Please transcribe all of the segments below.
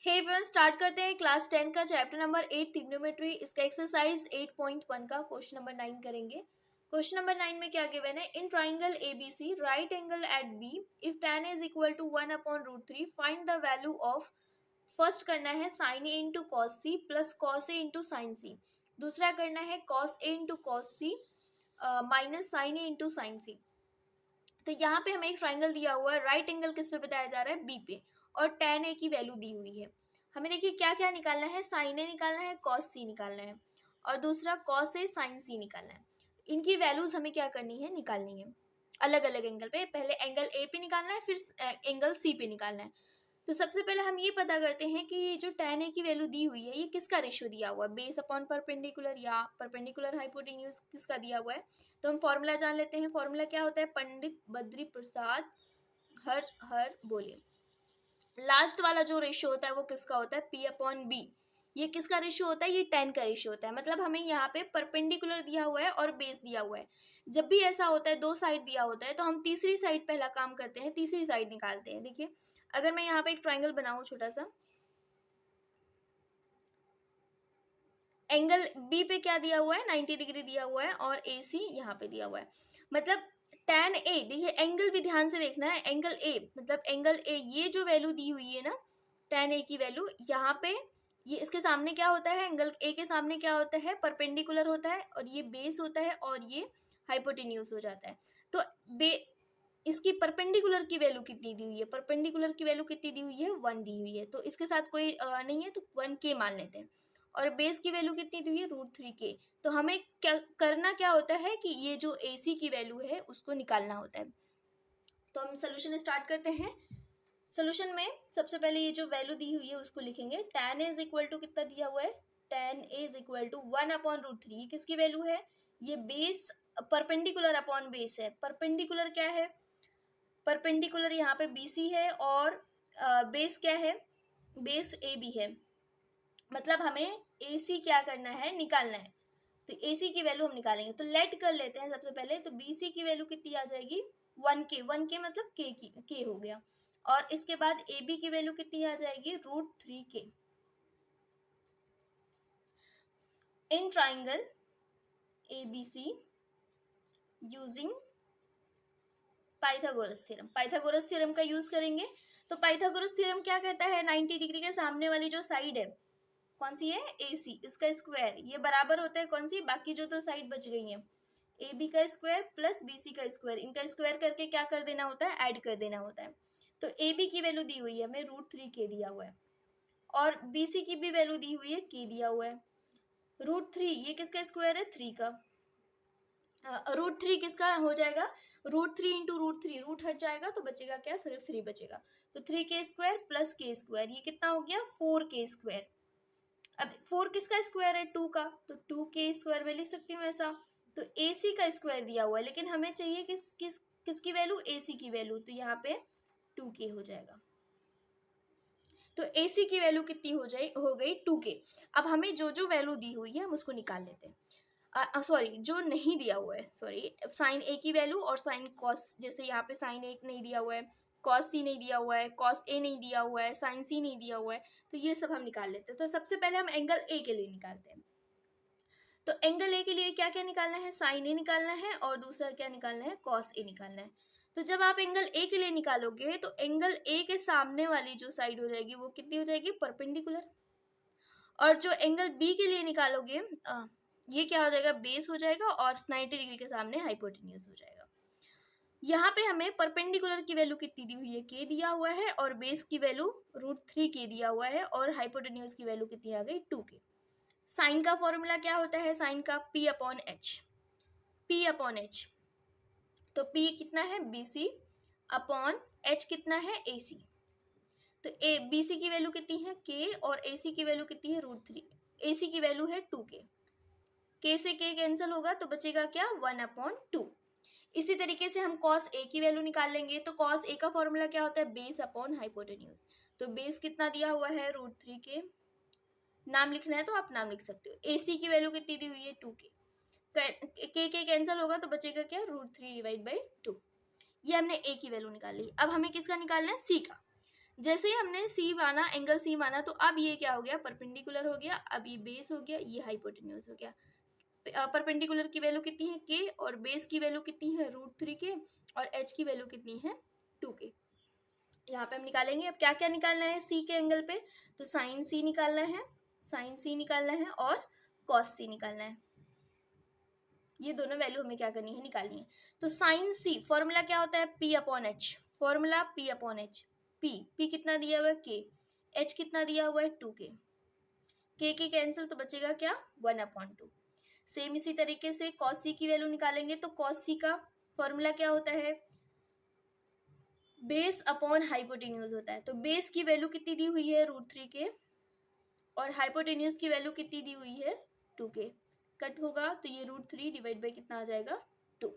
हे friends, start करते हैं class 10 का चैप्टर नंबर 8 ट्रिग्नोमेट्री। इसका एक्सरसाइज 8.1 का क्वेश्चन नंबर 9 करेंगे। क्वेश्चन नंबर 9 में क्या गिवन है? In triangle ABC right angle at B if tan is equal to 1/√3 find the value of. First करना है sin a into cos C plus cos a into sine C. दूसरा करना है cos a into cos C minus sin a into sine C. तो यहाँ पे हमें एक ट्राइंगल दिया हुआ है, राइट एंगल किस पे बताया जा रहा है? बी पे, और tan a की वैल्यू दी हुई है। हमें देखिए क्या क्या निकालना है, sin a निकालना है, cos c निकालना है, और दूसरा cos a sin c निकालना है। इनकी वैल्यूज हमें क्या करनी है? निकालनी है अलग अलग एंगल पे। पहले एंगल ए पे निकालना है, फिर एंगल सी पे निकालना है। तो सबसे पहले हम ये पता करते हैं कि ये जो tan a की वैल्यू दी हुई है ये किसका रेशियो दिया हुआ है, बेस अपॉन परपेंडिकुलर या परपेंडिकुलर हाइपोटेन्यूज किसका दिया हुआ है। तो हम फॉर्मूला जान लेते हैं। फॉर्मूला क्या होता है? पंडित बद्री प्रसाद हर हर बोले। लास्ट वाला जो रेशियो होता है वो किसका होता है? p upon B. ये किसका रेशियो होता है? ये tan का रेशियो होता है। मतलब हमें यहाँ पे परपेंडिकुलर दिया हुआ है और बेस दिया हुआ है। जब भी ऐसा होता है, दो साइड दिया होता है, तो हम तीसरी साइड पहला काम करते हैं, तीसरी साइड निकालते हैं। देखिए अगर मैं यहाँ पे एक ट्राइंगल बनाऊं छोटा सा, एंगल बी पे क्या दिया हुआ है? 90 डिग्री दिया हुआ है, और ए सी यहाँ पे दिया हुआ है। मतलब tan ए, देखिए एंगल भी ध्यान से देखना है, एंगल ए मतलब एंगल ए, ये जो वैल्यू दी हुई है ना tan ए की वैल्यू, यहाँ पे ये इसके सामने क्या होता है? एंगल ए के सामने क्या होता है? परपेंडिकुलर होता है, और ये बेस होता है, और ये हाइपोटेन्यूज हो जाता है। तो बे इसकी परपेंडिकुलर की वैल्यू कितनी दी हुई है? परपेंडिकुलर की वैल्यू कितनी दी हुई है? 1 दी हुई है। तो इसके साथ कोई नहीं है, तो 1k मान लेते हैं। और बेस की वैल्यू कितनी दी हुई है? √3k। तो हमें क्या करना, क्या होता है कि ये जो AC की वैल्यू है उसको निकालना होता है। तो हम सोल्यूशन स्टार्ट करते हैं। सोल्यूशन में सबसे पहले ये जो वैल्यू दी हुई है उसको लिखेंगे। tan इज इक्वल टू कितना दिया हुआ है? tan is equal to 1/√3। किसकी वैल्यू है? ये बेस परपेंडिकुलर अपॉन बेस है। परपेंडिकुलर क्या है? परपेंडिकुलर यहाँ पे BC है, और बेस क्या है? बेस AB है। मतलब हमें AC क्या करना है? निकालना है। तो AC की वैल्यू हम निकालेंगे। तो लेट कर लेते हैं सबसे पहले। तो BC की वैल्यू कितनी आ जाएगी? 1k। 1k मतलब k हो गया। और इसके बाद AB की वैल्यू कितनी आ जाएगी? √3k। In triangle ABC using Pythagoras theorem. Pythagoras theorem का यूज करेंगे। तो पाइथागोरस थ्योरम क्या कहता है? 90 डिग्री के सामने वाली जो साइड है, कौन सी है? AC, इसका स्क्वायर ये बराबर होता है कौन सी? बाकी जो तो साइड बच गई है, AB का स्क्वायर प्लस BC का स्क्वायर। इनका स्क्वायर करके क्या कर देना होता है? ऐड कर देना होता है। तो AB की वैल्यू दी हुई है हमें, √3k दिया हुआ है, और BC की भी वैल्यू दी हुई है, k दिया हुआ है। √3 ये किसका स्क्वायर है? 3 का। √3 किसका हो जाएगा? √3 इंटू √3, रूट हट जाएगा तो बचेगा क्या? सिर्फ 3 बचेगा। तो 3k square plus k square, ये कितना हो गया? 4k square. अब 4 किसका स्क्वायर है? 2 का, तो 2k स्क्वायर में लिख सकती हूँ ऐसा। तो AC का स्क्वायर दिया हुआ है, लेकिन हमें चाहिए किसकी वैल्यू? AC की वैल्यू। तो यहाँ पे 2k हो जाएगा। तो AC की वैल्यू कितनी हो गई? 2k। अब हमें जो जो वैल्यू दी हुई है हम उसको निकाल लेते हैं। सॉरी, जो नहीं दिया हुआ है, सॉरी, साइन A की वैल्यू और साइन कॉस, जैसे यहाँ पे साइन A नहीं दिया हुआ है, कॉस C नहीं दिया हुआ है, कॉस A नहीं दिया हुआ है, साइन C नहीं दिया हुआ है, तो ये सब हम निकाल लेते हैं। तो सबसे पहले हम एंगल A के लिए निकालते हैं। तो एंगल A के लिए क्या क्या निकालना है? साइन A निकालना है, और दूसरा क्या निकालना है? कॉस A निकालना है। तो जब आप एंगल A के लिए निकालोगे तो एंगल A के सामने वाली जो साइड हो जाएगी वो कितनी हो जाएगी? परपेंडिकुलर। और जो एंगल B के लिए निकालोगे, ये क्या हो जाएगा? बेस हो जाएगा, और 90 डिग्री के सामने हाइपोटेन्यूज हो जाएगा। यहाँ पे हमें परपेंडिकुलर की वैल्यू कितनी दी हुई है? k दिया हुआ है, और बेस की वैल्यू √3k दिया हुआ है, और हाइपोटेन्यूज की वैल्यू कितनी आ गई? 2k। साइन का फॉर्मूला क्या होता है? साइन का p upon H. p upon H, तो p कितना है? BC अपॉन h कितना है? AC। तो BC की वैल्यू कितनी है? k, और AC की वैल्यू कितनी है? √3। AC की वैल्यू है 2k। k से k कैंसिल होगा तो बचेगा क्या? 1/2। इसी तरीके से हम cos A की वैल्यू निकाल लेंगे। तो cos A का फॉर्मूला क्या होता है? Base upon hypotenuse. तो बेस कितना दिया हुआ है? √3k। नाम लिखना है तो आप नाम लिख सकते हो। AC की वैल्यू कितनी दी हुई है? 2k। k कैंसिल होगा तो बचेगा क्या? √3/2। ये हमने A की वैल्यू निकाल ली। अब हमें किसका निकालना है? C का। जैसे ही हमने सी माना, एंगल सी माना, तो अब ये क्या हो गया, परपेंडिकुलर हो गया, अब ये बेस हो गया, ये हाइपोटेन्यूज हो गया। परपेंडिकुलर की वैल्यू कितनी है के, और बेस की वैल्यू कितनी है √3 के, और एच की वैल्यू कितनी है 2 के। यहाँ पे हम निकालेंगे। अब क्या क्या निकालना है सी के एंगल पे, तो साइन सी निकालना है, साइन सी निकालना है और कॉस सी निकालना है। ये दोनों वैल्यू हमें क्या करनी है, निकालनी है। तो साइन सी फॉर्मूला क्या होता है, P upon H, formula P upon H. P कितना दिया हुआ है के, एच कितना दिया हुआ है 2 के कैंसिल, तो बचेगा क्या 1/2। सेम इसी तरीके से कॉस सी की वैल्यू निकालेंगे, तो कॉस सी का फॉर्मूला क्या होता है, बेस अपॉन हाइपोटेन्यूज होता है। तो बेस की वैल्यू कितनी दी हुई है √3 के, और हाइपोटेन्यूज की वैल्यू कितनी दी हुई है 2 के। कट होगा तो ये √3 डिवाइड बाई कितना आ जाएगा 2।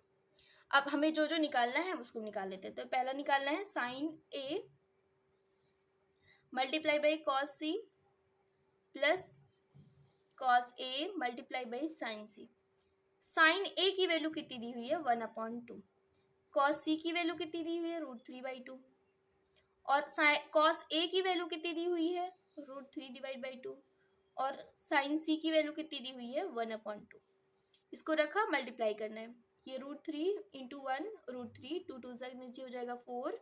अब हमें जो जो निकालना है उसको निकाल लेते हैं। तो पहला निकालना है sine A multiply by cos C plus cos A multiply by sine C. Sine A की वैल्यू कितनी दी हुई है 1/2, कॉस सी की वैल्यू कितनी दी हुई है √3/2, और कॉस ए की वैल्यू कितनी दी हुई है √3 डिवाइड बाई 2, और साइन सी की वैल्यू कितनी दी हुई है 1/2। इसको रखा, मल्टीप्लाई करना है, ये √3 इंटू 1 √3, 2 2 नीचे हो जाएगा 4,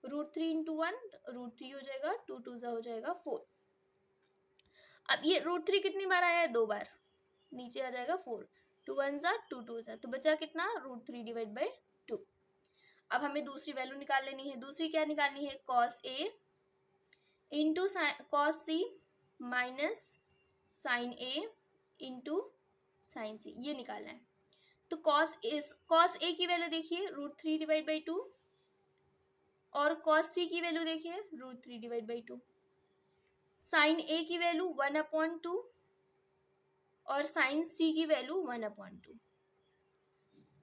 √3 इंटू 1 √3 हो जाएगा, 2 2 हो जाएगा 4। अब ये √3 कितनी बार आया है, 2 बार, नीचे आ जाएगा 4, 2 1 2 2, तो बचा कितना √3 डिवाइड बाई 2। अब हमें दूसरी वैल्यू निकाल लेनी है। दूसरी क्या निकालनी है, cos A into cos C minus sign A into sine सी, ये निकालना है। तो कॉस ए की वैल्यू देखिए √3 डिवाइड बाई 2, और कॉस सी की वैल्यू देखिए √3 डिवाइड बाई 2। साइन ए की वैल्यू 1/2 और साइन सी की वैल्यू 1/2।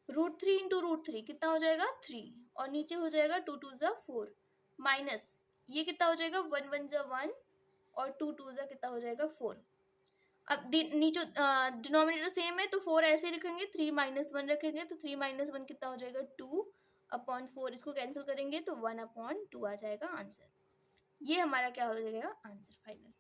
√3 इंटू √3 कितना हो जाएगा 3, और नीचे हो जाएगा 2 2 4, माइनस ये कितना हो जाएगा 1 1 1, और 2 2 कितना हो जाएगा 4। अब नीचे डिनोमिनेटर सेम है तो 4 ऐसे लिखेंगे, 3 -1 रखेंगे, तो 3 -1 कितना हो जाएगा 2/4, इसको कैंसिल करेंगे तो 1/2 आ जाएगा आंसर। ये हमारा क्या हो जाएगा आंसर फाइनल।